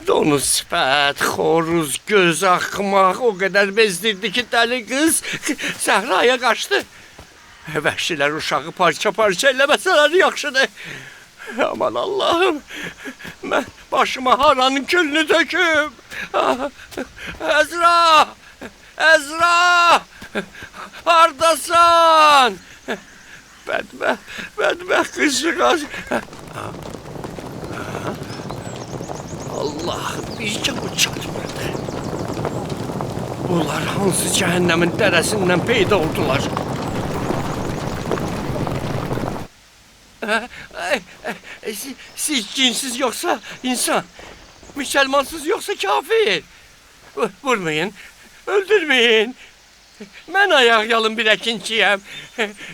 Donuz sifət, xoruz, göz axmaq o qədər bezdirdi ki, dəli qız səhraya qaçdı. Vəhşilər uşağı parça-parça eləməsələr yaxşıdır. Aman Allahım, mən başıma haranın külünü töküm. Əzra! Əzra! Hardasan? Bədbəxt qızcığaz. Allahım, bircə bu çatmırdı. Bunlar hansı cəhənnəmin dərəsindən peyda oldular? Siz cinsiz yoksa insan, Müslümansız yoksa kafir. Vurmayın, öldürmeyin. Ben ayak yalın bir ekinciyim.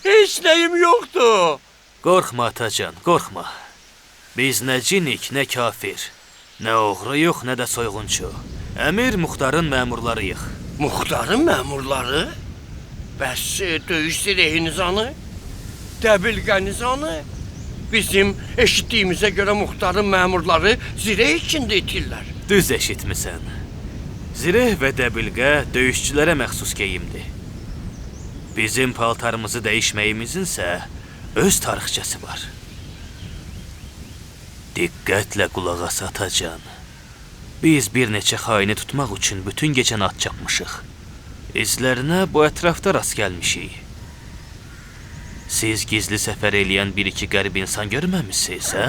Hiç neyim yoktu. Qorxma Atacan, qorxma. Biz nə cinik, nə kafir. Nə oğru yox, nə də soyğunçu. Əmir Muxtarın məmurlarıyıq. Muxtarın məmurları? Bəs döyüş zirehiniz anı? Dəbilqəniz anı? Bizim eşitdiyimizə görə Muxtarın məmurları zireh içində itirlər. Düz eşitmisən. Zireh və dəbilqə döyüşçülərə məxsus geyimdir. Bizim paltarımızı dəyişməyimizinsə öz tarixçəsi var. Diqqətlə qulaq as Atacan. Biz bir neçə xaini tutmaq üçün bütün gecəni at çapmışıq. İzlərinə bu ətrafda rast gəlmişik. Siz gizli səfər eləyən bir-iki qərib insan görməmişsiniz, hə?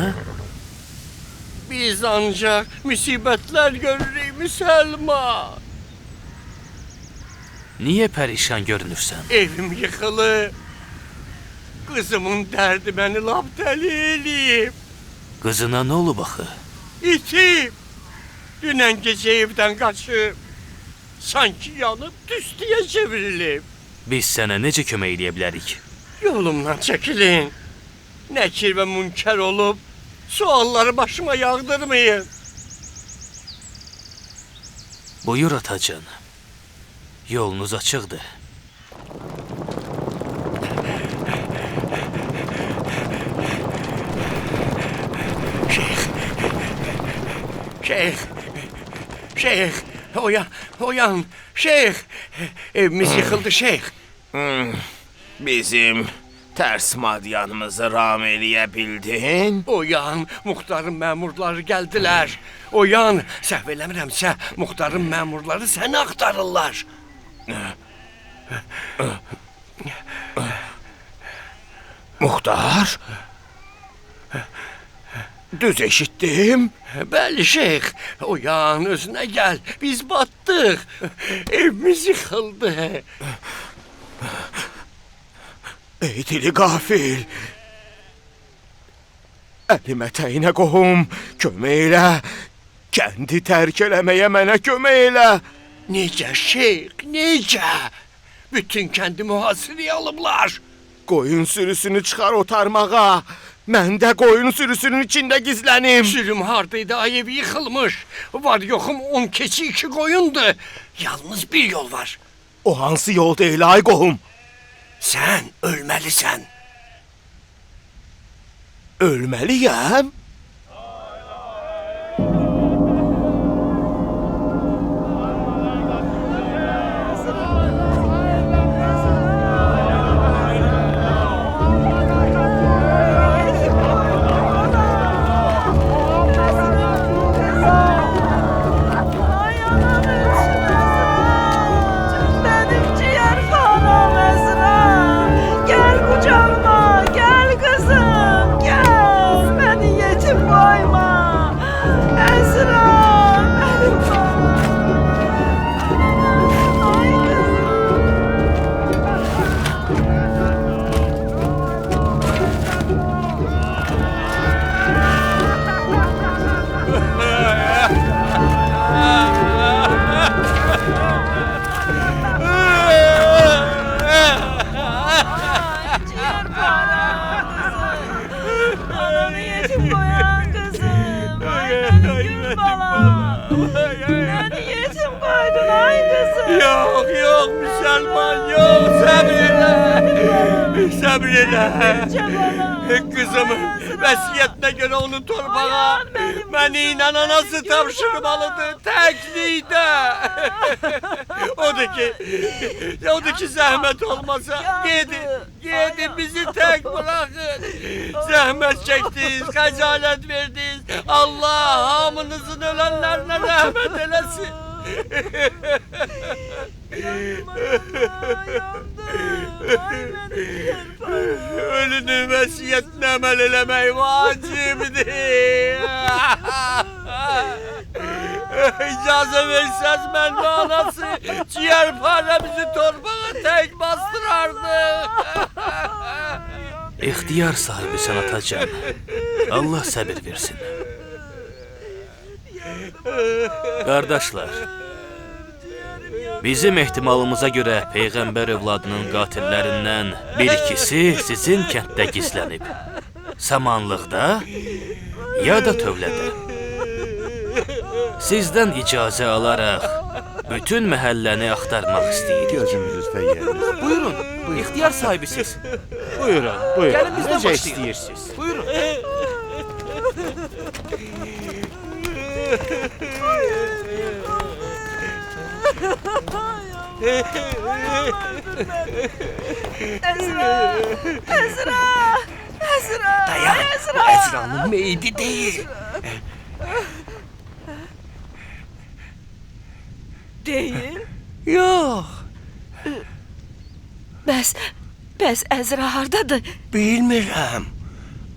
Biz ancaq müsibətlər görürük, Müsəlman. Niyə pərişan görünürsən? Evim yıxılıb. Qızımın dərdi məni lap dəli eləyib. Qızına nə olub axı? İtib. Dünən gecə evdən qaçıb. Sanki yanıb düstüyə çevrilib. Biz sənə necə kömək eləyə bilərik? Yolumdan çəkilin. Nəkir və münkər olub, sualları başıma yağdırmayın. Buyur Atacan. Yolunuz açıqdır. Şeyh, oyan, şeyh. Evimiz yıkıldı şeyh. Bizim tərs madyanımızı ram eləyə bildin? Oyan, Muxtarın məmurları gəldilər. Oyan, səhv eləmirəmsə, Muxtarın məmurları səni axtarırlar. Muxtar? Düz eşitdim. Bəli şeyh, oyan, özünə gəl, biz batdıq. Evimiz yıxıldı. Ey dili qafil! Əlimə təynə qohum, kömək elə! Kəndi tərk eləməyə mənə kömək elə! Necə şeyh, necə? Bütün kəndi mühasirəyə alıblar. Qoyun sürüsünü çıxar otarmağa! Mən də qoyun sürüsünün içində gizlənim! Sürüm hardaydı, ay evi yıxılmış. Var yoxum 10 keçi 2 qoyundur. Yalnız bir yol var. O hansı yol deyil ay qohum? Sən ölməlisən. Ölməliyəm? Yok Müslüman yok, sabır elə. Cavala. Kızımın vəsiyyətinə görə onun torpağa məni ilə anası tapşırmalıdır, təklikdə. Odur ki, zəhmət olmasa, gedin bizi tək bırakın. Zəhmət çəkdiniz, xəcalət verdiniz. Allah hamınızın ölənlərinə rəhmət eləsin. Ölünün vəsiyyətinə əməl eləmək vacibdir. İcazə versəz mən və anası ciğer bizi torbağa tək bastırardıq. İxtiyar sahibisən atacan. Allah səbir versin. Qardaşlar, bizim ehtimalımıza görə Peyğəmbər övladının qatillərindən bir ikisi sizin kənddə gizlənib. Samanlıqda ya da tövlədə. Sizdən icazə alaraq bütün məhəlləni axtarmaq istəyirik. Gözümüzdə yeriniz. Buyurun, ixtiyar sahibisiz. Buyurun. Gəlin bizdən Necə başlayın. istəyirsiniz? Buyurun. Əzra! Dayan, bu Əzra'nın meyidi deyil. Deyil. Yox, Bəs Əzra hardadır? bilmirəm.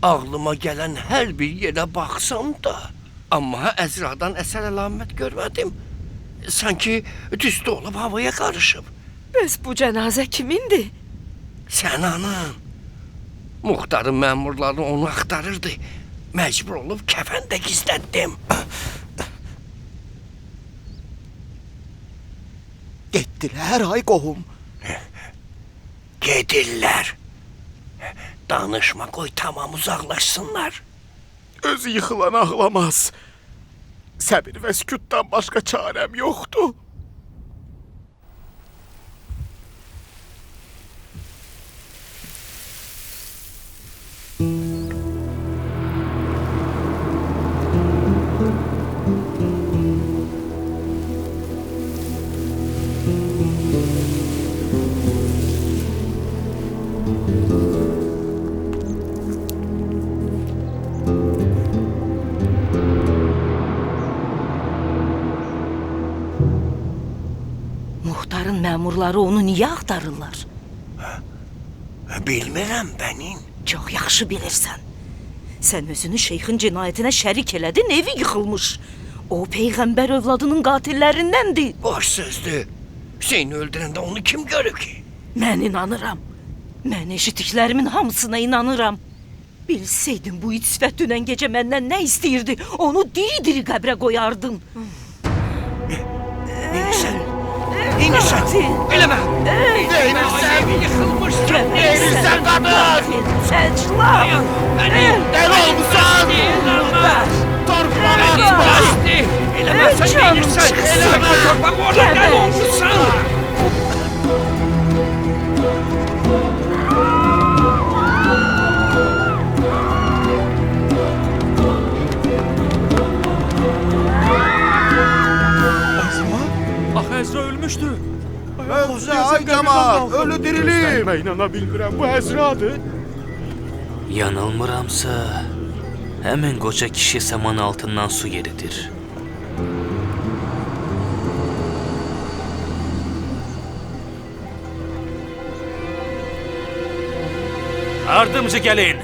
Ağlıma gələn hər bir yerə baxsam da, amma Əzra'dan əsər əlamət görmədim. Sanki düstü olub havaya qarışıb. Bəs bu cənazə kimindir? Sən anam. Muxtarın məmurları onu axtarırdı. Məcbur olub kəfəndə gizlətdim. Getdilər ay qohum. Gedirlər. Danışma, qoy tamam uzaqlaşsınlar. Özü yıxılan ağlamaz. Səbir və sükutdan başqa çarəm yoxdur. Muxtarın məmurları onu niyə axtarırlar? Bilmirəm bənin. Çox yaxşı bilirsən. Sən özünü şeyxin cinayətinə şərik elədin, evi yıxılmış. O Peyğəmbər övladının qatillərindəndir. Boş sözdür. Hüseyni öldürəndə onu kim görüb ki? Mən inanıram. Mən eşitdiklərimin hamısına inanıram. Bilsəydin bu it sifət dünən gecə məndən nə istəyirdi, onu diri-diri qəbrə qoyardım. İnsən. Eləmə. Evi yıxılmışsın. Evinsən qadın. Səclan! Dəli olmuşsan. Torpağa atmışdı. Eləmə, sən neyirsən? Eləmə, torpağa orada dəli olmuşsan. Əzra ölmüşdü. Ay cəmal, ölü dirilim. Mən inana bilmirəm, bu Əzradır. Yanılmıramsa, həmin qoca kişi saman altından su yeridir. Ardımcı gəlin.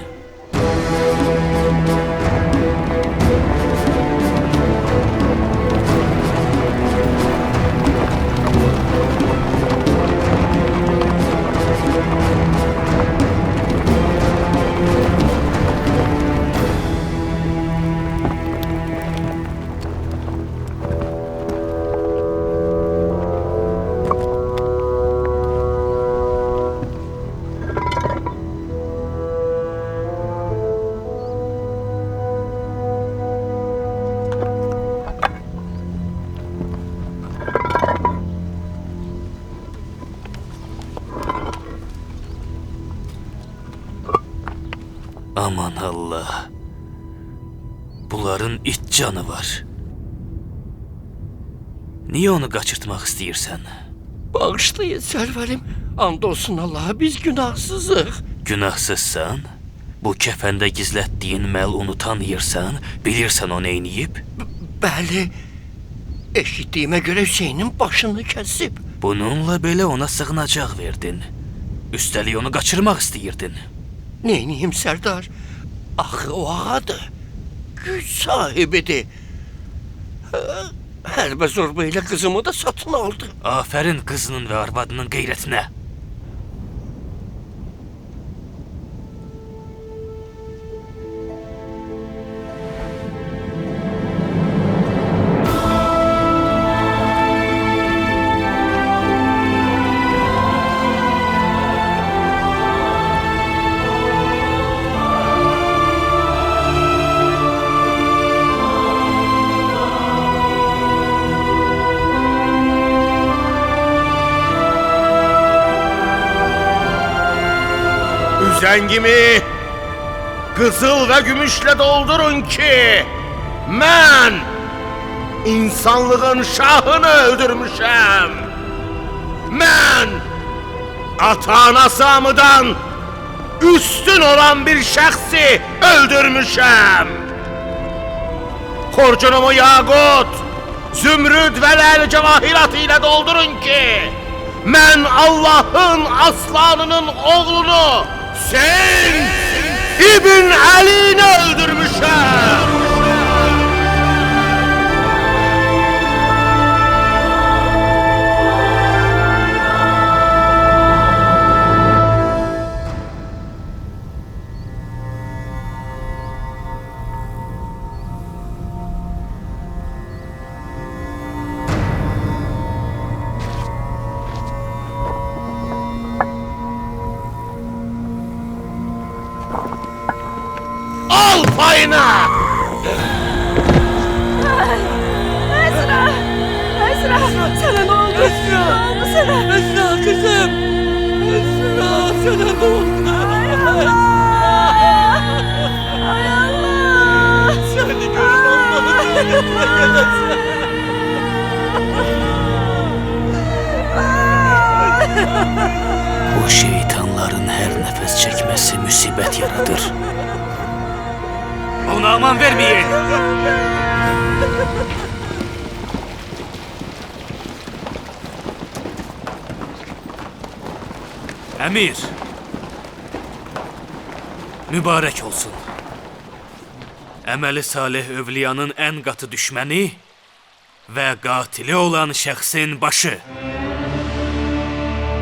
Aman Allah. Bunların it canı var. Niye onu kaçırtmak istəyirsən? Bağışlayın sərvərim. And olsun Allah'a biz günahsızıq. Günahsızsan, bu kəfəndə gizlətdiyin məlunu tanıyırsan, bilirsən o neyniyib? Bəli, eşitdiyimə görə Hüseynin başını kəsib. Bununla belə ona sığınacaq verdin. Üstəlik onu qaçırmaq istəyirdin. Neyniyim Sərdar? Axı o ağadır. Güc sahibidir. Hərbə zorba ilə qızımı da satın aldı. Afərin qızının və arvadının qeyrətinə. Üzengimi kızıl ve gümüşle doldurun ki ben insanlığın şahını öldürmüşem. Ben ata-anası amıdan üstün olan bir şəxsi öldürmüşem. Korcunumu yakut, zümrüt ve lal cevahirat ile doldurun ki ben Allah'ın aslanının oğlunu sen İbn Ali'ni öldürmüşem. Al payına! Ezra! Ezra! Sana ne oldu? Ne oldu sana? Esra kızım. Esra sana ne oldu? Ay Allah! Seni görün olmalı diye Bu şeytanların her nefes çekmesi musibet yaradır. Ona aman vermeyin. Emir. Mübarek olsun. Əməli salih övliyanın ən qatı düşməni və qatili olan şəxsin başı.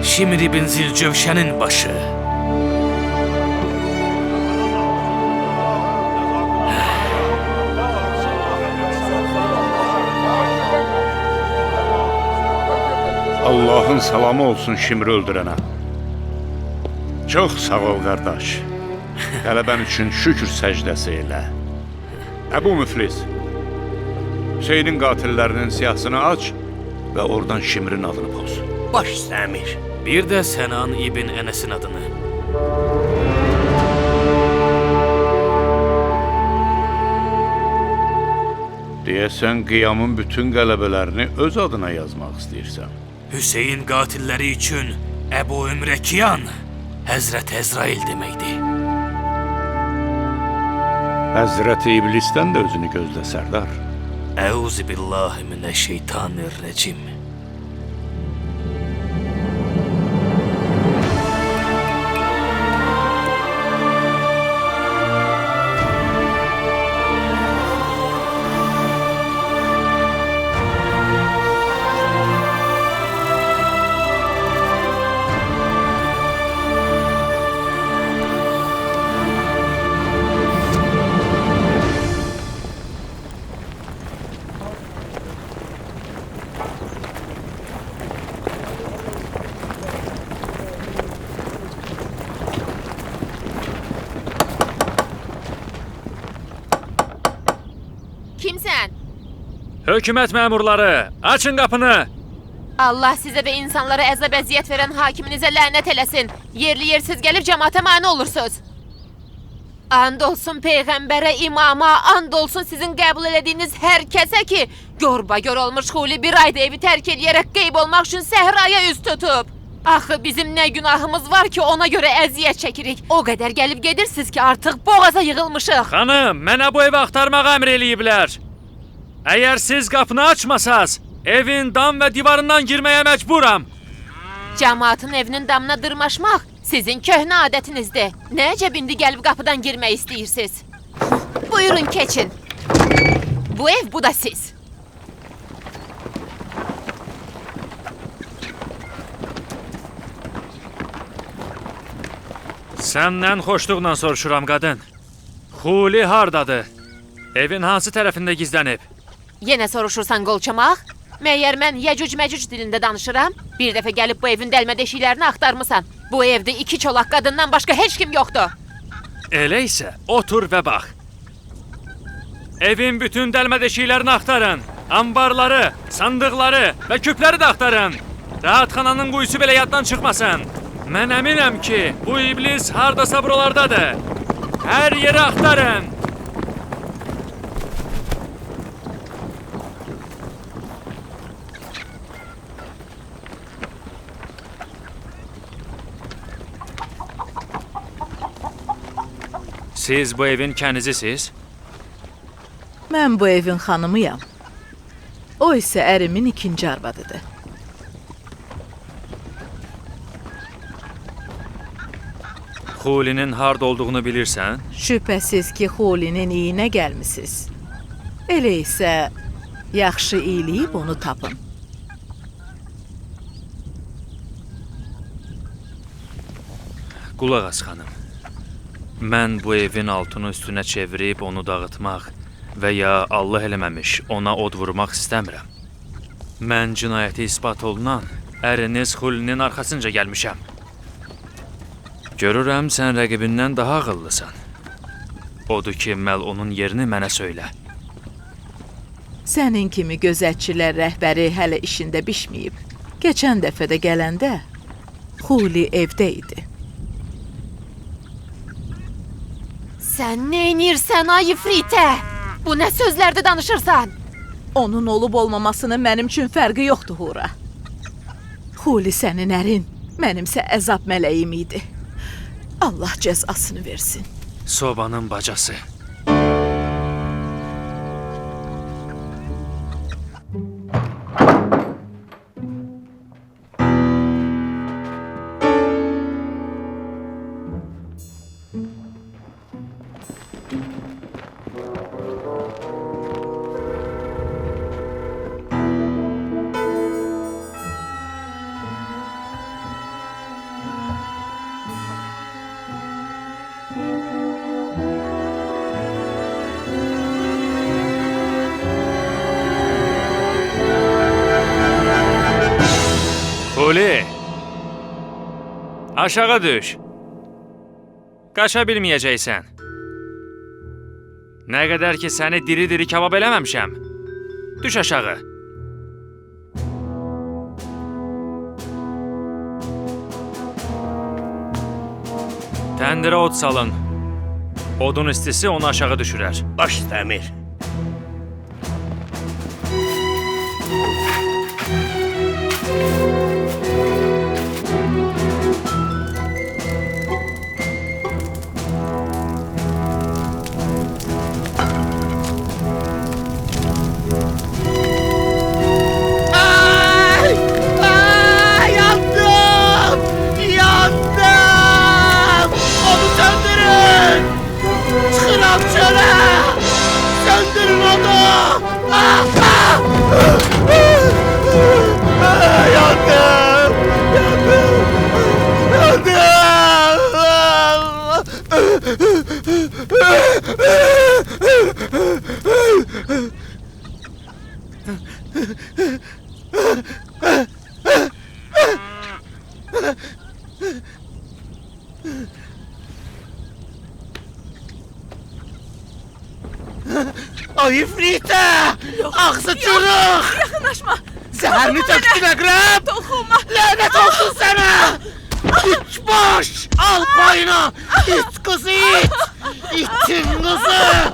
Şimr ibn Zilcövşənin başı. Allah'ın salamı olsun Şimri öldürənə. Çox sağ ol qardaş. Qələbən üçün şükür səcdəsi elə. Əbu Müflis, Hüseynin qatillərinin siyahısını aç və oradan Şimrin adını poz. Baş istəmir. Bir də Sənan ibn Ənəsin adını. Deyəsən qiyamın bütün qələbələrini öz adına yazmaq istəyirsən. Hüseyin qatilləri üçün Əbu Ümrəkiyan Həzrət Əzrail deməkdir. Həzrəti İblisdən də özünü gözlə Sərdar. Əuzu billahi minəşşeytanirrəcim. Kimsən? Hökumət məmurları, açın qapını! Allah sizə və insanlara əzab əziyyət verən hakiminizə lənət eləsin. Yerli yersiz gəlib cəmaata mane olursunuz. And olsun peyğəmbərə, imama, and olsun sizin qəbul elədiyiniz hər kəsə ki, görbagör olmuş Xuli bir ayda evi tərk edərək qeyb olmaq üçün səhraya üz tutub. Axı bizim nə günahımız var ki, ona görə əziyyət çəkirik. O qədər gəlib gedirsiniz ki, artıq boğaza yığılmışıq. Xanım, mənə bu evi axtarmağa əmr eləyiblər. Əgər siz qapını açmasaz, evin dam və divarından girməyə məcburam. Cəmaatın evinin damına dırmaşmaq sizin köhnə adətinizdir. Nə əcəb indi gəlib qapıdan girmək istəyirsiniz? Buyurun keçin. Bu ev, bu da siz. Səndən xoşluqla soruşuram qadın. Xuli hardadır? Evin hansı tərəfində gizlənib? Yenə soruşursan qolçamaq? Məyər mən yəcüc-məcüc dilində danışıram? Bir dəfə gəlib bu evin dəlmə deşiklərini axtarmısan. Bu evdə 2 çolaq qadından başqa heç kim yoxdur. Elə isə otur və bax. Evin bütün dəlmə deşiklərini axtarın. Ambarları, sandıqları və küpləri də axtarın. Rahatxananın quyusu belə yaddan çıxmasın. Mən əminəm ki, bu iblis hardasa buralardadır. Hər yeri axtarın. Siz bu evin kənizisiz? Mən bu evin xanımıyam. O isə ərimin ikinci arvadıdır. Xulinin harda olduğunu bilirsən? Şübhəsiz ki, Xulinin iyinə gəlmisiniz. Elə isə yaxşı iyiləyib onu tapın. Qulaq as xanım. Mən bu evin altını üstünə çevirib onu dağıtmaq və ya Allah eləməmiş ona od vurmaq istəmirəm. Mən cinayəti isbat olunan əriniz Xulinin arxasınca gəlmişəm. Görürəm sən rəqibindən daha ağıllısan. Odur ki, məl onun yerini mənə söylə. Sənin kimi gözətçilər rəhbəri hələ işində bişməyib. Keçən dəfə də gələndə Xuli evdə idi. Sən nə edirsən ay ifritə? Bu nə sözlərdə danışırsan? Onun olub olmamasının mənim üçün fərqi yoxdur Hura. Xuli sənin ərin, mənimsə əzab mələyim idi. Allah cəzasını versin. Sobanın bacası. Xuli! Aşağı düş. Qaça bilməyəcəksən. Nə qədər ki səni diri-diri kabab eləməmişəm. Düş aşağı. Təndirə od salın. Odun istisi onu aşağı düşürər. Baş üstə əmir. Ay ifritə! Ağzı çırıq! Yaxınlaşma. Zəhərini töksün əqrəb! Toxunma. Lənət olsun sənə! İç baş! Al payına! İç qızı it! İtin kızı!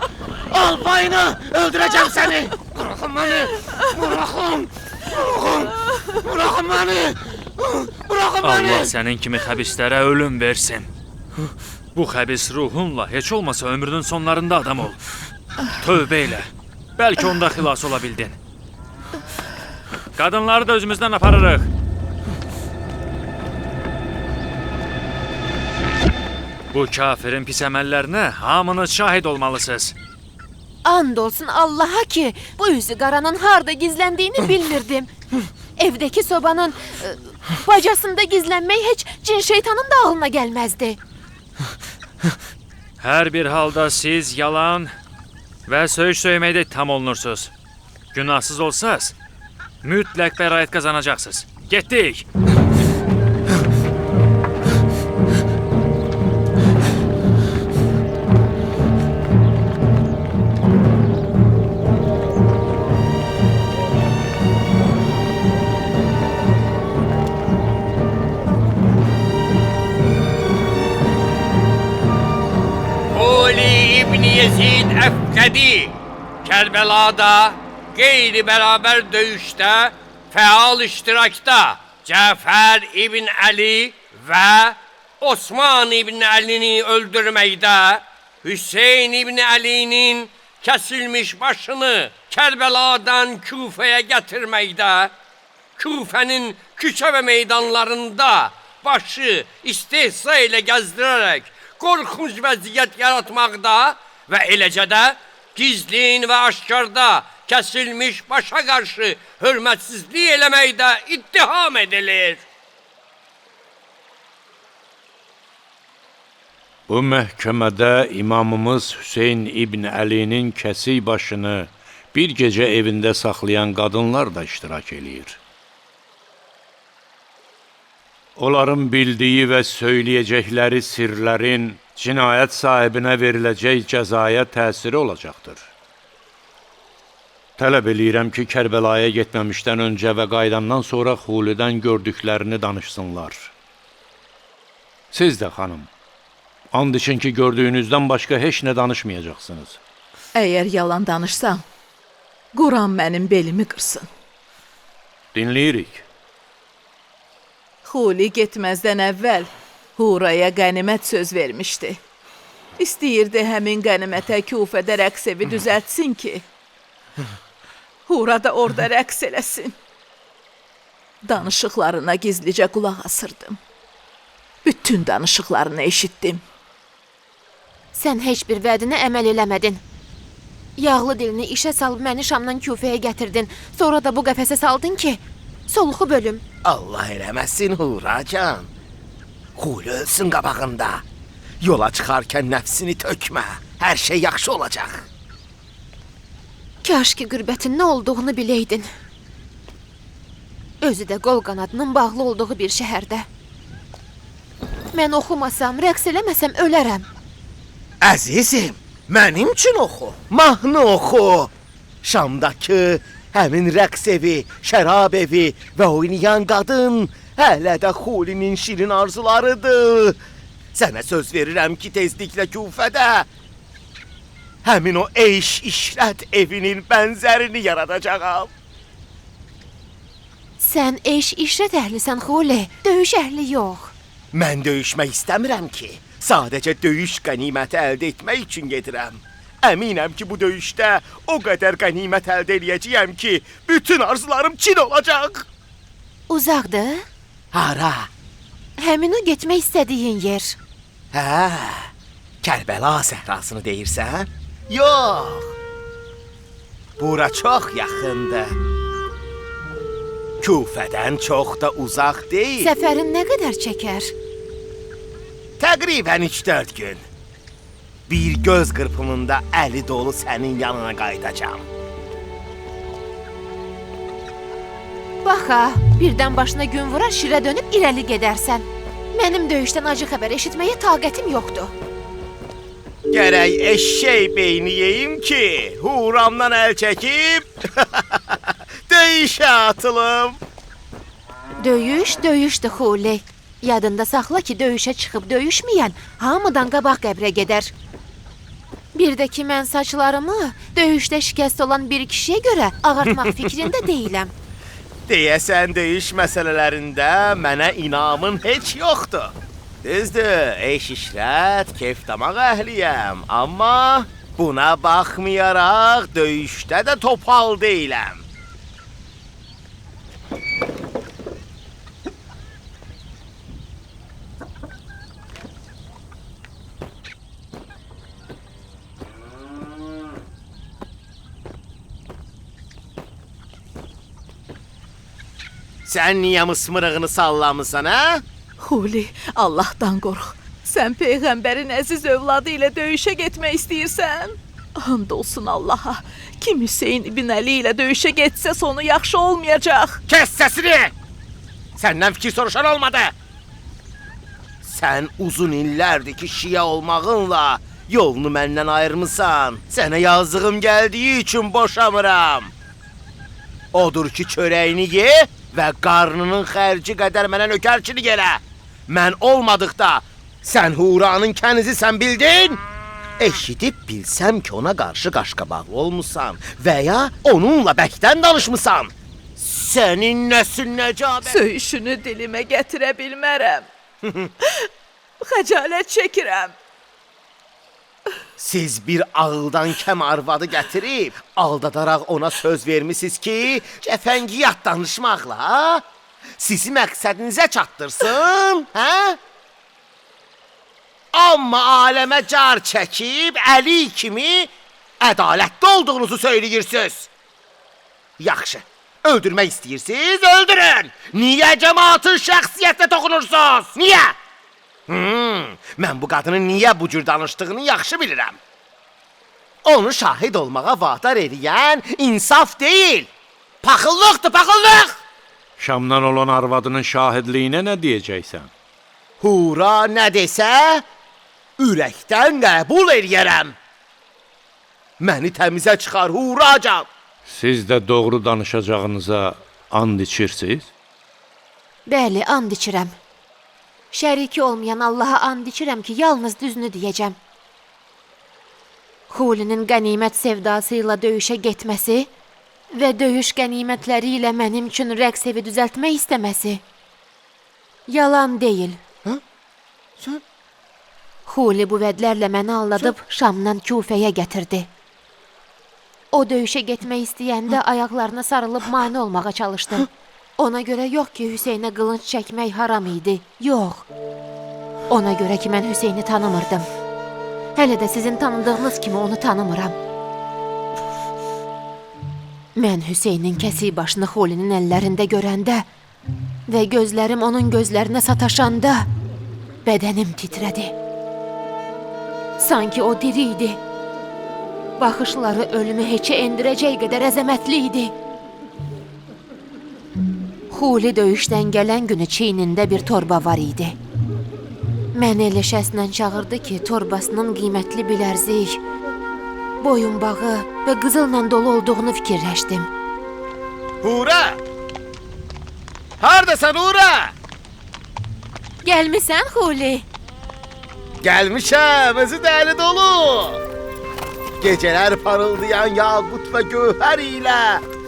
Al payını! Öldüreceğim seni! Bırakın beni! Bırakın! Bırakın! Bırakın beni! Bırakın beni! Allah sənin kimi xəbislərə ölüm versin. Bu xəbis ruhunla heç olmasa ömrünün sonlarında adam ol. Tövbə elə. Bəlkə onda xilas ola bildin. Qadınları da özümüzdən aparırıq. Bu kafirin pis əməllərinə hamınız şahid olmalısınız. And olsun Allah'a ki bu yüzü qaranın harda gizləndiğini bilmirdim. Evdeki sobanın bacasında gizlənmək heç cin şeytanın da ağlına gəlməzdi. Hər bir halda siz yalan və söyüş söyməkdə tam olunursunuz. Günahsız olsaz, mütləq bəraət qazanacaqsınız. Getdik! Huli İbni Yezid Əfqədi Kərbəlada qeyri-bərabər döyüşdə fəal iştirakda Cəfər İbn Əli və Osman İbn Əlini öldürməkdə, Hüseyn İbn Əlinin kəsilmiş başını Kərbəladan Küfəyə gətirməkdə, Küfənin küçə və meydanlarında başı istehza ilə gəzdirərək qorxunc vəziyyət yaratmaqda və eləcə də gizlin və aşkarda kəsilmiş başa qarşı hörmətsizlik eləməkdə ittiham edilir. Bu məhkəmədə imamımız Hüseyn İbn Əlinin kəsik başını bir gecə evində saxlayan qadınlar da iştirak eləyir. Onların bildiyi və söyləyəcəkləri sirlərin cinayət sahibinə veriləcək cəzaya təsiri olacaqdır. Tələb eləyirəm ki, Kərbəlaya getməmişdən öncə və qaydandan sonra Xulidən gördüklərini danışsınlar. Siz də xanım, and için ki, gördüyünüzdən başqa heç nə danışmayacaqsınız. Əgər yalan danışsam, Quran mənim belimi qırsın. Dinləyirik. Xuli getməzdən əvvəl Huraya qənimət söz vermişdi. İstəyirdi həmin qənimətə Küfədə rəqs evi düzəltsin ki, Hura da orada rəqs eləsin. Danışıqlarına gizlicə qulaq asırdım. Bütün danışıqlarını eşitdim. Sən heç bir vədinə əməl eləmədin. Yağlı dilini işə salıb məni Şamdan Küfəyə gətirdin. Sonra da bu qəfəsə saldın ki, soluğu bölüm. Allah eləməsin Huracan. Xuli ölsün qabağında. Yola çıxarkən nəfsini tökmə. Hər şey yaxşı olacaq. Kaş ki qürbətin nə olduğunu biləydin. Özü də qol qanadının bağlı olduğu bir şəhərdə. Mən oxumasam, rəqs eləməsəm ölərəm. Əzizim, mənim üçün oxu. Mahnı oxu. Şamdakı həmin rəqs evi, şərab evi və oynayan qadın hələ də Xulinin şirin arzularıdır. Sənə söz verirəm ki, tezliklə Küfədə həmin o eyş işrət evinin bənzərini yaradacağam. Sən eş işrət əhlisən Xuli, döyüş əhli yox. Mən döyüşmək istəmirəm ki, sadəcə döyüş qəniməti əldə etmək üçün gedirəm. Əminəm ki, bu döyüşdə o qədər qənimət əldə eləyəcəyəm ki, bütün arzularım Çin olacaq. Uzaqdır? Hara? Həmin o getmək istədiyin yer. Hə, Kərbəla səhrasını deyirsən? Yox. Bura çox yaxındır. Küfədən çox da uzaq deyil. Səfərin nə qədər çəkər? Təqribən 3-4 gün. Bir göz qırpımında əli dolu sənin yanına qayıdacam. Baxa, birdən başına gün vurar, şirə dönüb irəli gedərsən. Mənim döyüşdən acı xəbər eşitməyə taqətim yoxdur. Gərək eşşək beyni yeyim ki, Huramdan əl çəkib döyüşə atılım. Döyüş, döyüşdür Xuli. Yadında saxla ki, döyüşə çıxıb döyüşməyən hamıdan qabaq qəbrə gedər. Bir də ki, mən saçlarımı döyüşdə şikəst olan bir kişiyə görə ağartmaq fikrində deyiləm. Deyəsən döyüş məsələlərində mənə inamın heç yoxdur. Düzdür, eş işrət, keyf damaq əhliyəm, amma buna baxmayaraq döyüşdə də topal deyiləm. Sən niyə mısmırığını sallamısan, hə? Xuli, Allahdan qorx. Sən Peyğəmbərin əziz övladı ilə döyüşə getmək istəyirsən? And olsun Allaha. Kim Hüseyn ibn Əli ilə döyüşə getsə sonu yaxşı olmayacaq. Kes səsini! Səndən fikir soruşan olmadı. Sən uzun illərdir ki, şiə olmağınla yolunu məndən ayırmısan. Sənə yazığım gəldiyi üçün boşamıram. Odur ki, çörəyini ye və qarnının xərci qədər mənə nökərçilik elə. Mən olmadıqda sən Huranın kənizisən, bildin? Eşidib bilsəm ki, ona qarşı qaşqabaqlı olmusan və ya onunla bəkdən danışmısan. Sənin nəsin nəcabət? Söyüşünü dilimə gətirə bilmərəm. Xəcalət çəkirəm. Siz bir ağıldan kəm arvadı gətirib, aldadaraq ona söz vermisiniz ki, cəfəngiyyat danışmaqla sizi məqsədinizə çatdırsın, hə? Amma aləmə car çəkib, Əli kimi ədalətli olduğunuzu söyləyirsiniz. Yaxşı, öldürmək istəyirsiniz, öldürün! Niyə cəmaatın şəxsiyyətinə toxunursunuz? Niyə? Mən bu qadının niyə bu cür danışdığını yaxşı bilirəm. Onu şahid olmağa vadar eləyən insaf deyil. Paxıllıqdır, paxıllıq! Şamdan olan arvadının şahidliyinə nə deyəcəksən? Hura nə desə, ürəkdən qəbul eləyərəm. Məni təmizə çıxar, Huracan. Siz də doğru danışacağınıza and içirsiniz? Bəli, and içirəm. Şəriki olmayan Allaha and içirəm ki, yalnız düzünü deyəcəm. Xulinin qənimət sevdası ilə döyüşə getməsi və döyüş qənimətləri ilə mənim üçün rəqs evi düzəltmək istəməsi yalan deyil. Sən? Xuli bu vədlərlə məni aldadıb Şamdan Kufəyə gətirdi. O döyüşə getmək istəyəndə ayaqlarına sarılıb mane olmağa çalışdı. Ona görə yox ki, Hüseynə qılınc çəkmək haram idi. Yox. Ona görə ki, mən Hüseyni tanımırdım. Hələ də sizin tanıdığınız kimi onu tanımıram. Mən Hüseynin kəsik başını Xulinin əllərində görəndə və gözlərim onun gözlərinə sataşanda bədənim titrədi. Sanki o diri idi. Baxışları ölümü heçə endirəcək qədər əzəmətli idi. Xuli döyüşdən gələn günü çiynində bir torba var idi. Məni elə şəslə çağırdı ki, torbasının qiymətli bilərzik, boyunbağı və qızılla dolu olduğunu fikirləşdim. Hura! Hardasan, Hura? Gəlmisən, Xuli? Gəlmişəm, özü dəli dolu. Gecələr parıldayan yaqut və gövhər ilə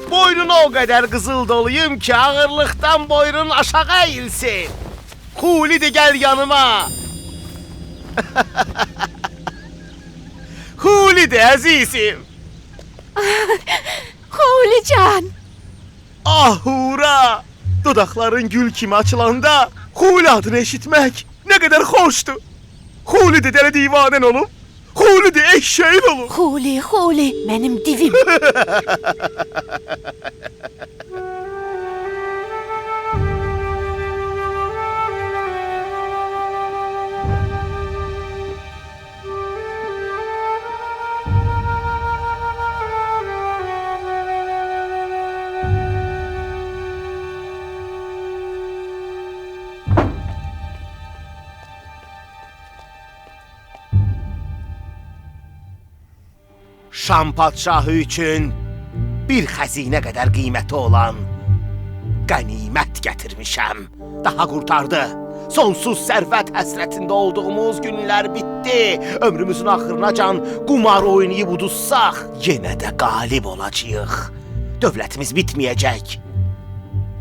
boynuna o qədər qızıl doluyum ki, ağırlıqdan boynun aşağı əyilsin. Xuli gəl yanıma. Xuli əzizim. Xulican! Ah Hura! Dodaqların gül kimi açılanda Xuli adını eşitmək nə qədər xoşdur. Xuli dələ divanən olub, Xuli eşşəyin olub. Xuli, mənim divim. Şam padşahı üçün bir xəzinə qədər qiyməti olan qənimət gətirmişəm. Daha qurtardı. Sonsuz sərvət həsrətində olduğumuz günlər bitdi. Ömrümüzün axırınacan qumar oynayıb udussaq, yenə də qalib olacağıq. Dövlətimiz bitməyəcək.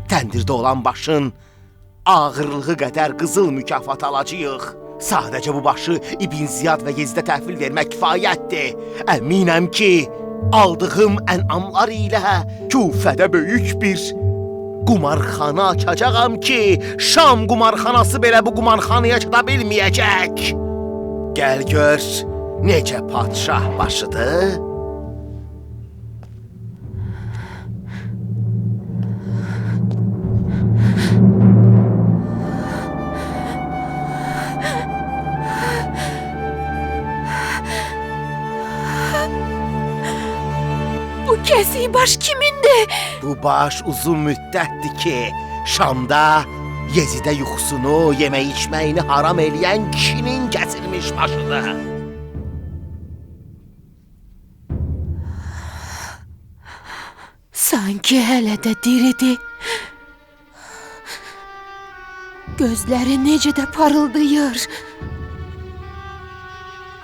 Təndirdə olan başın ağırlığı qədər qızıl mükafat alacağıq. Sadəcə bu başı İbn Ziyad və Yezidə təhvil vermək kifayətdir. Əminəm ki, aldığım ənamlar ilə Küfədə böyük bir qumarxana açacağam ki, Şam qumarxanası belə bu qumarxanaya çata bilməyəcək. Gəl gör, necə padşah başıdır? Bu kəsik baş kimindir? Bu baş uzun müddətdir ki, Şamda Yezidə yuxusunu, yemək içməyini haram eləyən kişinin kəsilmiş başıdır. Sanki hələ də diridir. Gözləri necə də parıldayır.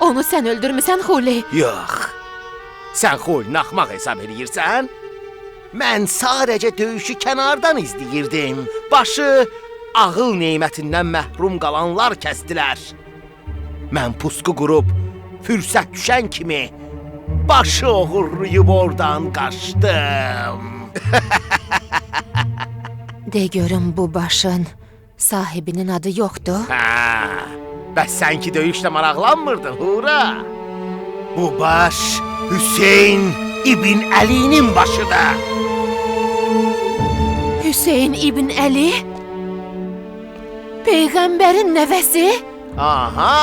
Onu sən öldürmüsən Xuli? Yox, sən Xulini axmaq hesab edirsən? Mən sadəcə döyüşü kənardan izləyirdim. Başı ağıl nemətindən məhrum qalanlar kəsdilər. Mən pusqu qurub, fürsət düşən kimi başı oğurlayıb oradan qaçdım. De görüm bu başın sahibinin adı yoxdur? Hə, bəs sən ki döyüşlə maraqlanmırdın, hura? Bu baş Hüseyn İbn Əlinin başıdır. Hüseyn İbn Əli? Peyğəmbərin nəvəsi? Aha!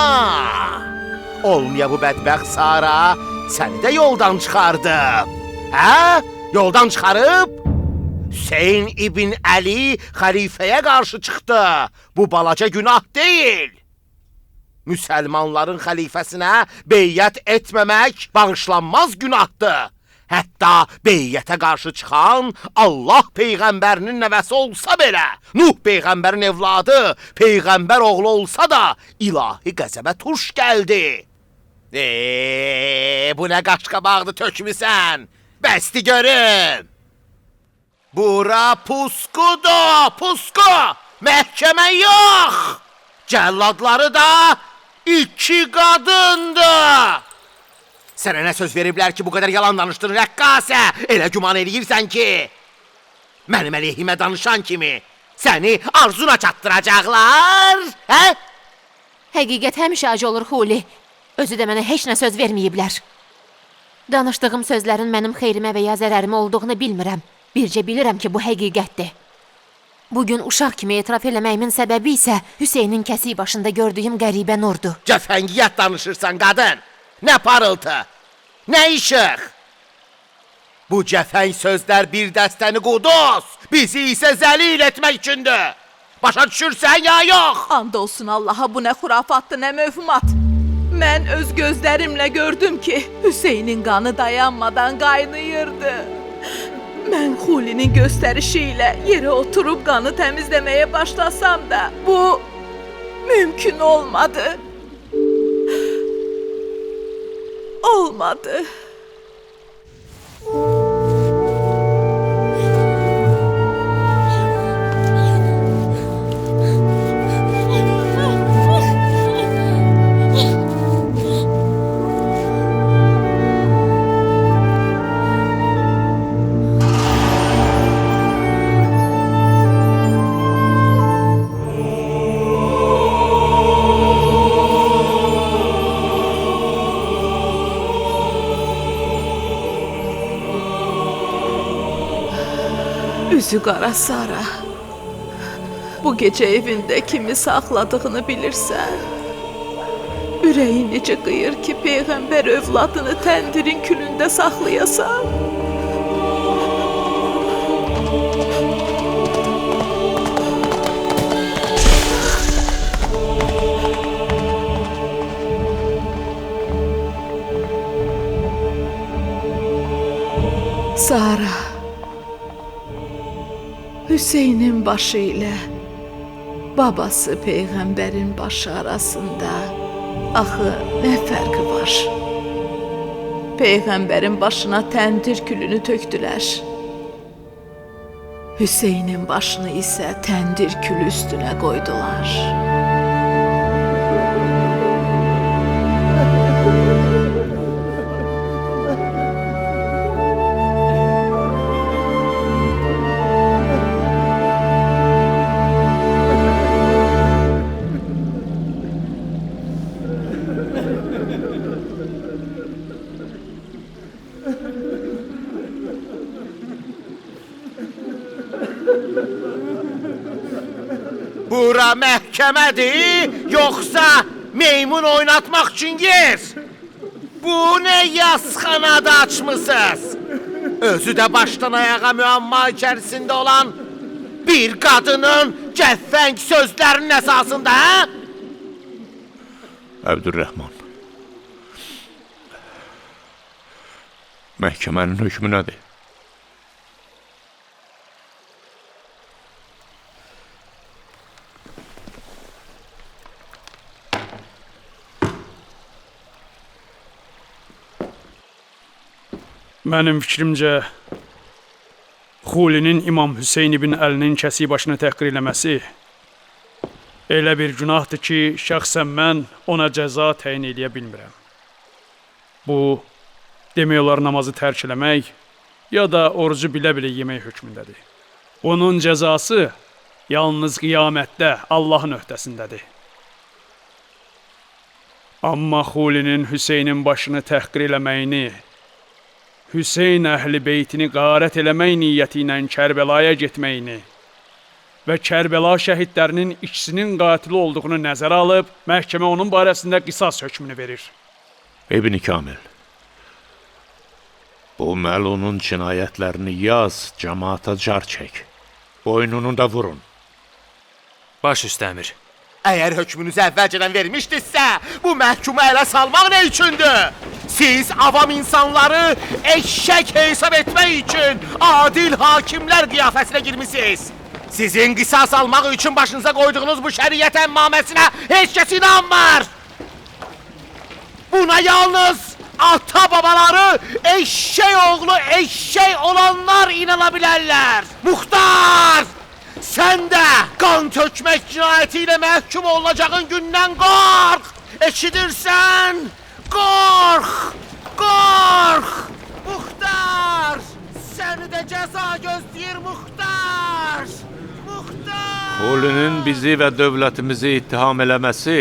Olmaya bu bədbəxt Sara səni də yoldan çıxardıb. Hə? Yoldan çıxarıb? Hüseyn İbn Əli xəlifəyə qarşı çıxdı. Bu balaca günah deyil. Müsəlmanların xəlifəsinə beyyət etməmək bağışlanmaz günahdır. Hətta beyyətə qarşı çıxan Allah Peyğəmbərinin nəvəsi olsa belə, Nuh Peyğəmbərin evladı, Peyğəmbər oğlu olsa da ilahi qəzəbə tuş gəldi. Bu nə qaşqabağdı tökmüsən? Bəsdi görüm. Bura pusqudur, pusqu! Məhkəmə yox! Cəlladları da 2 qadındır! Sənə nə söz veriblər ki, bu qədər yalan danışdın, rəqqasə? Elə güman eləyirsən ki, mənim əleyhimə danışan kimi səni arzuna çatdıracaqlar, hə? Həqiqət həmişə acı olur Xuli. Özü də mənə heç nə söz verməyiblər. Danışdığım sözlərin mənim xeyrimə və ya zərərimə olduğunu bilmirəm. Bircə bilirəm ki, bu həqiqətdir. Bugün uşaq kimi etiraf eləməyimin səbəbi isə Hüseynin kəsik başında gördüyüm qəribə nurdur. Cəfəngiyyət danışırsan, qadın. Nə parıltı, nə işıq. Bu cəfəng sözlər bir dəstəni quduz, bizi isə zəlil etmək üçündür. Başa düşürsən ya yox? And olsun Allaha, bu nə xurafatdır, nə mövhumat. Mən öz gözlərimlə gördüm ki, Hüseynin qanı dayanmadan qaynayırdı. Mən Xulinin göstərişi ilə yerə oturub qanı təmizləməyə başlasam da, bu mümkün olmadı. Olmadı. Üzü qara Sara, bu gecə evində kimi saxladığını bilirsən. Ürəyin necə qıyır ki, Peyğəmbər övladını təndirin külündə saxlayasan. Sara, Hüseynin başı ilə babası peyğəmbərin başı arasında axı nə fərqi var? Peyğəmbərin başına təndir külünü tökdülər. Hüseynin başını isə təndir külü üstünə qoydular. Bura məhkəmədir, yoxsa meymun oynatmaq üçün yer? Bu nə yazxanada açmısınız? Özü də başdan ayağa müəmma içərisində olan bir qadının cəffəng sözlərinin əsasında, hə? Əbdülrəhman. Məhkəmənin hökmü nədir? Mənim fikrimcə, Xulinin İmam Hüseyn ibn Əlinin kəsik başını təhqir eləməsi elə bir günahdır ki, şəxsən mən ona cəza təyin eləyə bilmirəm. Bu, demək olar namazı tərk eləmək, ya da orucu bilə-bilə yemək hökmündədir. Onun cəzası yalnız qiyamətdə Allahın öhdəsindədir. Amma Xulinin Hüseynin başını təhqir eləməyini, Hüseyn əhli beytini qarət eləmək niyyəti ilə Kərbəlaya getməyini və Kərbəla şəhidlərinin ikisinin qatili olduğunu nəzərə alıb, məhkəmə onun barəsində qisas hökmünü verir. İbn Kamil, bu məlunun cinayətlərini yaz, cəmaata car çək. Boynunu da vurun. Baş üstə əmir. Əgər hökmünüzü əvvəlcədən vermişdinizsə, bu məhkumu ələ salmaq nə üçündür? Siz avam insanları eşşək hesab etmək üçün adil hakimlər qiyafəsinə girmişsiniz. Sizin qisas almaq üçün başınıza qoyduğunuz bu şəriət əmmaməsinə heç kəs inanmır. Buna yalnız ata-babaları eşşək oğlu eşşək olanlar inana bilərlər. Muxtar! Sən də qan tökmək cinayəti ilə məhkum olunacağın gündən qorx! Eşidirsən? Qorx! Qorx! Muxtar! Səni də cəza gözləyir Muxtar! Muxtar! Xulinin bizi və dövlətimizi ittiham eləməsi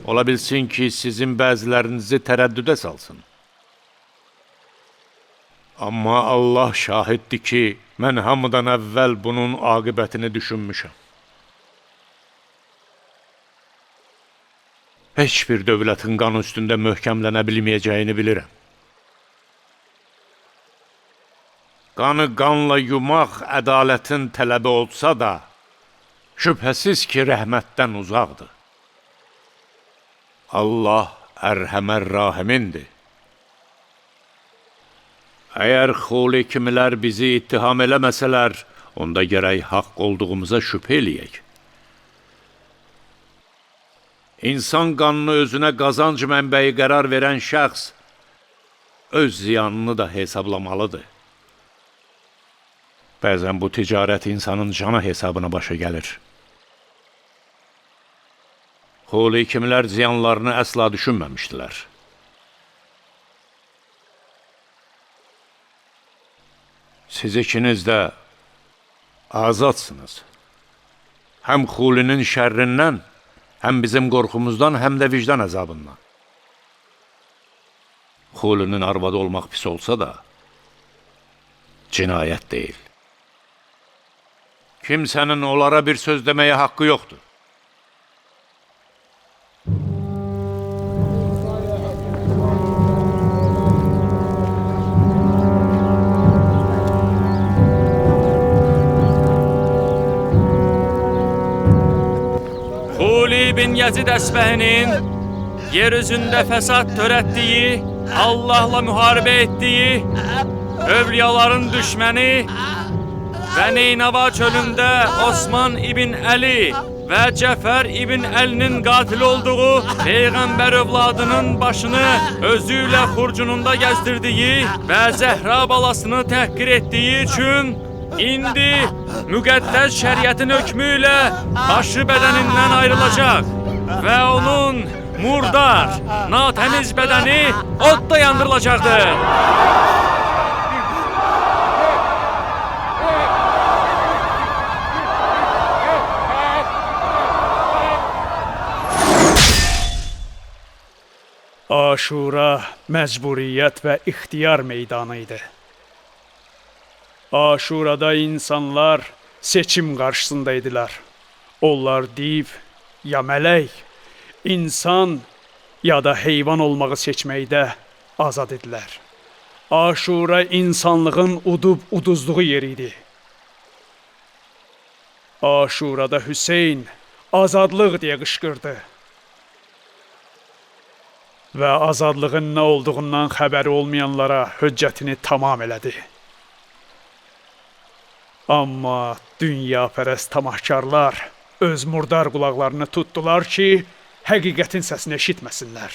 ola bilsin ki, sizin bəzilərinizi tərəddüdə salsın. Amma Allah şahiddir ki, mən hamıdan əvvəl bunun aqibətini düşünmüşəm. Heç bir dövlətin qanı üstündə möhkəmlənə bilməyəcəyini bilirəm. Qanı qanla yumaq ədalətin tələbi olsa da, şübhəsiz ki, rəhmətdən uzaqdır. Allah ərhəmər rahimindir. Əgər Xuli kimilər bizi ittiham eləməsələr, onda gərək haqq olduğumuza şübhə eləyək. İnsan qanını özünə qazanc mənbəyi qərar verən şəxs öz ziyanını da hesablamalıdır. Bəzən bu ticarət insanın cana hesabına başa gəlir. Xuli kimilər ziyanlarını əsla düşünməmişdilər. Siz ikiniz də azadsınız. Həm Xulinin şərrindən, həm bizim qorxumuzdan, həm də vicdan əzabından. Xulinin arvadı olmaq pis olsa da, cinayət deyil. Kimsənin onlara bir söz deməyə haqqı yoxdur. Xuli bin Yazid Əsbəhinin yer üzündə fəsad törətdiyi, Allahla müharibə etdiyi, övliyaların düşməni və Neynava çölündə Osman ibn Əli və Cəfər ibn Əlinin qatil olduğu Peyğəmbər övladının başını özü ilə xurcununda gəzdirdiyi və Zəhra balasını təhqir etdiyi üçün indi müqəddəs şəriətin hökmü ilə başı bədənindən ayrılacaq və onun murdar, natəmiz bədəni odda yandırılacaqdır. Aşura məcburiyyət və ixtiyar meydanı idi. Aşurada insanlar seçim qarşısında idilər. Onlar div ya mələk, insan ya da heyvan olmağı seçməkdə azad idilər. Aşura insanlığın uduzduğu yer idi. Aşurada Hüseyn azadlıq deyə qışqırdı. Və azadlığın nə olduğundan xəbəri olmayanlara höccətini tamam elədi. Amma dünyapərəst tamahkarlar öz murdar qulaqlarını tutdular ki, həqiqətin səsini eşitməsinlər.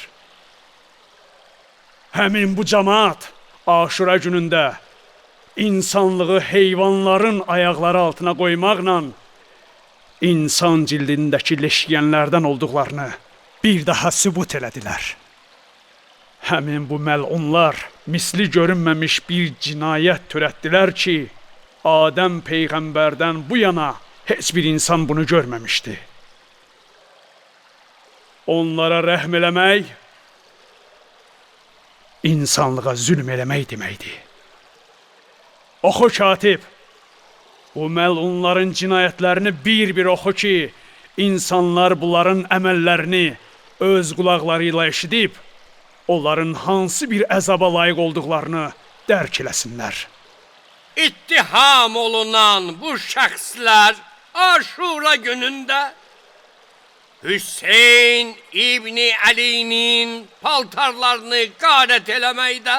Həmin bu cəmaat Aşura günündə insanlığı heyvanların ayaqları altına qoymaqla insan cildindəki leşiyənlərdən olduqlarını bir daha sübut elədilər. Həmin bu məlunlar misli görünməmiş bir cinayət törətdilər ki, Adəm Peyğəmbərdən bu yana heç bir insan bunu görməmişdi. Onlara rəhm eləmək, insanlığa zülm eləmək deməkdir. Oxu katib, bu məlunların cinayətlərini bir-bir oxu ki, insanlar bunların əməllərini öz qulaqları ilə eşidib, onların hansı bir əzaba layiq olduqlarını dərk eləsinlər. İttiham olunan bu şəxslər Aşura günündə Hüseyn İbni Əlinin paltarlarını qarət eləməkdə,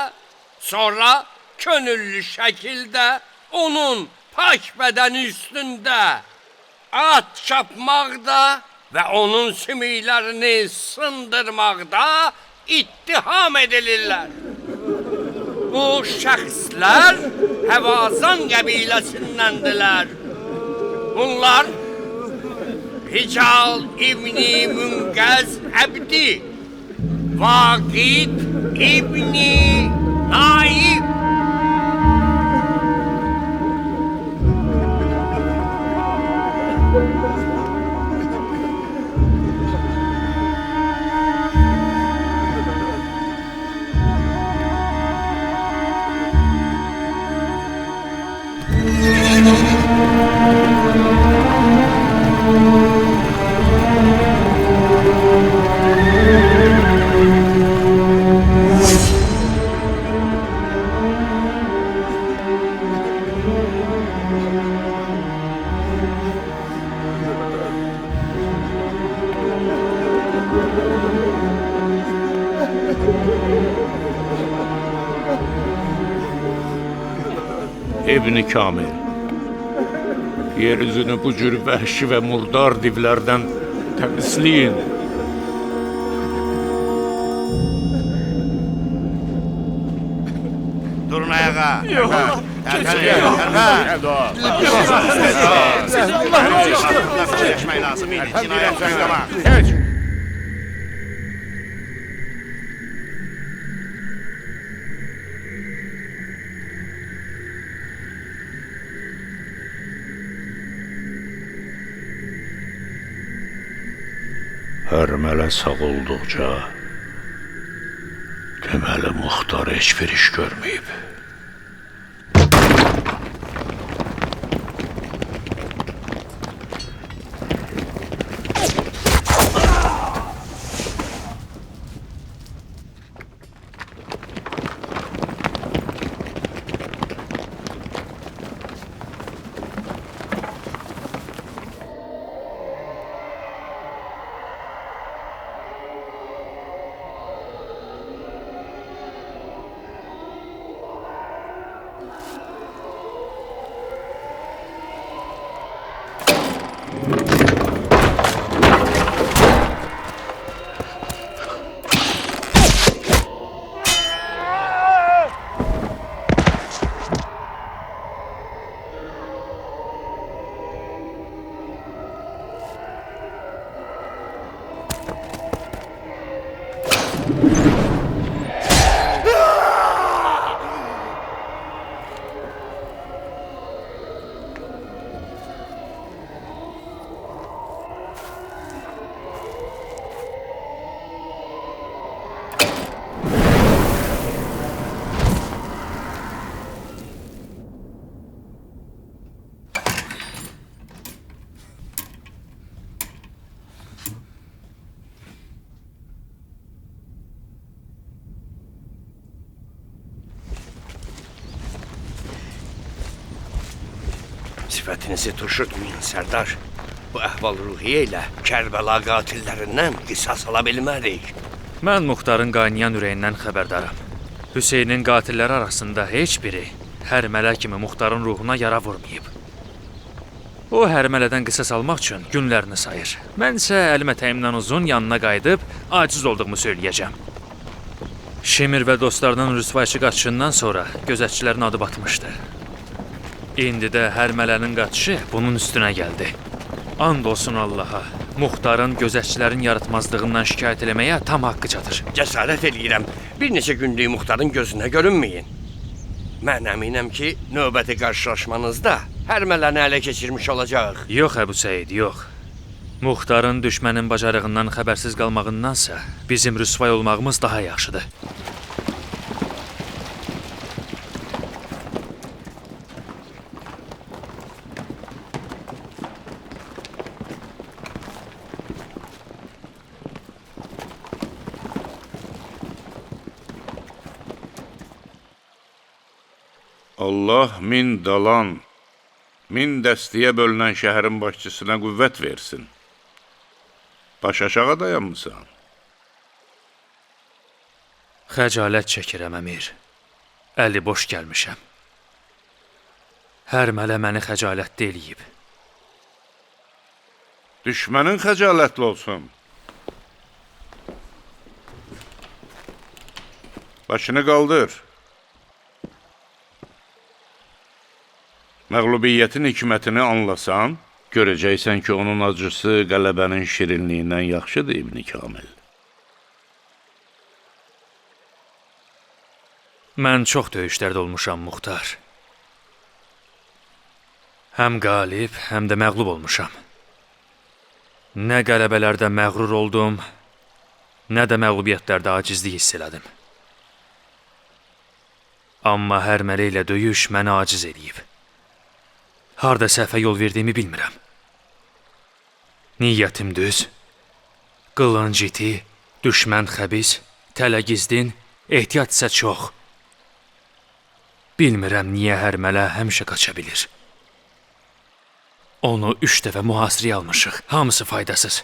sonra könüllü şəkildə onun pak bədəni üstündə at çapmaqda və onun sümüklərini sındırmaqda ittiham edilirlər. Bu şəxslər Həvazan qəbiləsindəndirlər. Bunlar Hical İbni Münqəz Əbdi, Vaqid İbni Naib, İbn Kamil, yeryüzünü bu cür vəhşi və murdar divlərdən təmizləyin. Durun ayağa. Yox. Çəkmək lazım idi. Cinayət başlamaq. Hər mələ sağ olduqca deməli Muxtar heç bir iş görməyib. sifətinizi turşutmayın, Sərdar. Bu əhval-ruhiyyə ilə Kərbəla qatillərindən qisas ala bilmərik. Mən Muxtarın qaynayan ürəyindən xəbərdaram. Hüseynin qatilləri arasında heç biri hərmələ kimi Muxtarın ruhuna yara vurmayıb. O hərmələdən qisas almaq üçün günlərini sayır. Mən isə əlimə təyimdən uzun yanına qayıdıb aciz olduğumu söyləyəcəm. Şimir və dostlarının rüsvayçı qaçışından sonra gözətçilərin adı batmışdı. İndi də hərmələnin qaçışı bunun üstünə gəldi. And olsun Allaha, Muxtarın gözətçilərin yaratmazlığından şikayət eləməyə tam haqqı çatır. Cəsarət eləyirəm, bir neçə günlük Muxtarın gözünə görünməyin. Mən əminəm ki, növbəti qarşılaşmanızda hərmələni ələ keçirmiş olacaq. Yox Əbu Səid, yox. Muxtarın düşmənin bacarığından xəbərsiz qalmağındansa bizim rüsvay olmağımız daha yaxşıdır. Allah min dalan, min dəstəyə bölünən şəhərin başçısına qüvvət versin. Baş aşağı dayanmısan. Xəcalət çəkirəm, əmir. Əli boş gəlmişəm. Hərmələ məni xəcalətli eləyib. Düşmənin xəcalətli olsun. Başını qaldır. Məğlubiyyətin hikmətini anlasan, görəcəksən ki, onun acısı qələbənin şirinliyindən yaxşıdır İbn Kamil. Mən çox döyüşlərdə olmuşam, Muxtar. Həm qalib, həm də məğlub olmuşam. Nə qələbələrdə məğrur oldum, nə də məğlubiyyətlərdə acizlik hiss elədim. Amma hərmələ ilə döyüş məni aciz eləyib. Harda səhvə yol verdiyimi bilmirəm. Niyyətim düz, qılınc iti, düşmən xəbis, tələ gizdin, ehtiyat isə çox. Bilmirəm niyə hərmələ həmişə qaça bilir. Onu 3 dəfə mühasirəyə almışıq, hamısı faydasız.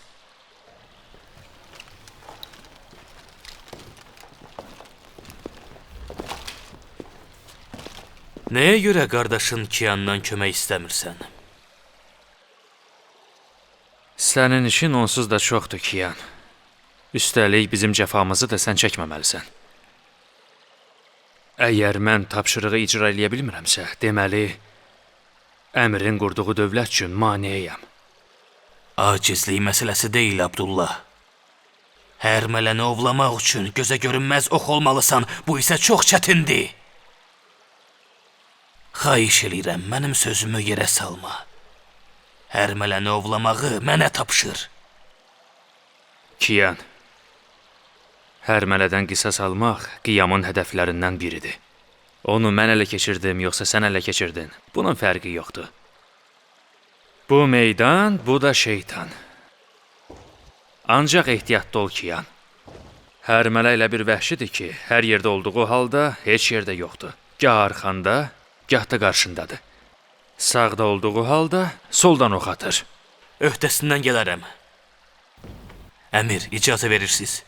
Nəyə görə qardaşın Kiyandan kömək istəmirsən? Sənin işin onsuz da çoxdur, Kiyan. Üstəlik bizim cəfamızı da sən çəkməməlisən. Əgər mən tapşırığı icra eləyə bilmirəmsə, deməli, əmrin qurduğu dövlət üçün maniyəyəm. Acizlik məsələsi deyil, Abdullah. Hərmələni ovlamaq üçün gözə görünməz ox olmalısan, bu isə çox çətindir. Xahiş eləyirəm, mənim sözümü yerə salma. Hərmələni ovlamağı mənə tapşır. Kiyan, hərmələdən qisas almaq qiyamın hədəflərindən biridir. Onu mən ələ keçirdim, yoxsa sən ələ keçirdin, bunun fərqi yoxdur. Bu meydan, bu da şeytan. Ancaq ehtiyatlı ol, Kiyan. Hərmələ elə bir vəhşidir ki, hər yerdə olduğu halda heç yerdə yoxdur. Gah arxanda, gah da qarşındadır. Sağda olduğu halda soldan ox atır. Öhdəsindən gələrəm. Əmir, icazə verirsiniz.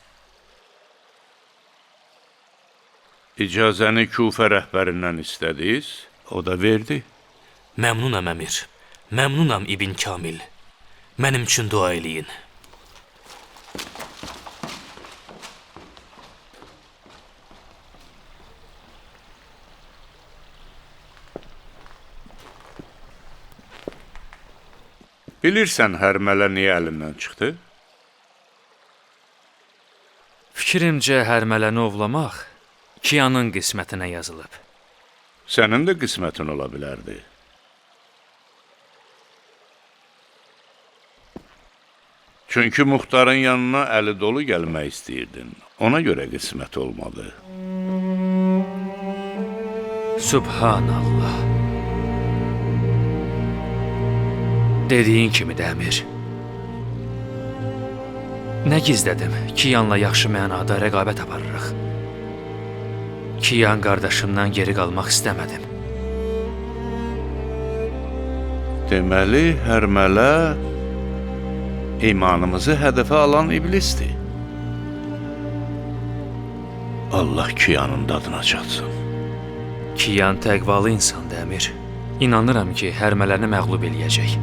İcazəni Kufə rəhbərindən istədiniz, o da verdi. Məmnunam, əmir. Məmnunam İbn Kamil. Mənim üçün dua eləyin. Bilirsən hərmələ niyə əlindən çıxdı? Fikrimcə hərmələni ovlamaq Kiyanın qismətinə yazılıb. Sənin də qismətin ola bilərdi. Çünki Muxtarın yanına əli dolu gəlmək istəyirdin. Ona görə qismət olmadı. Subhanallah. Dediyin kimi də əmir. Nə gizlədim? Kiyanla yaxşı mənada rəqabət aparırıq. Kiyan qardaşımdan geri qalmaq istəmədim. Deməli, hərmələ imanımızı hədəfə alan iblisdir. Allah Kiyanın dadına çatsın. Kiyan təqvalı insandır, əmir. İnanıram ki, hərmələni məğlub eləyəcək.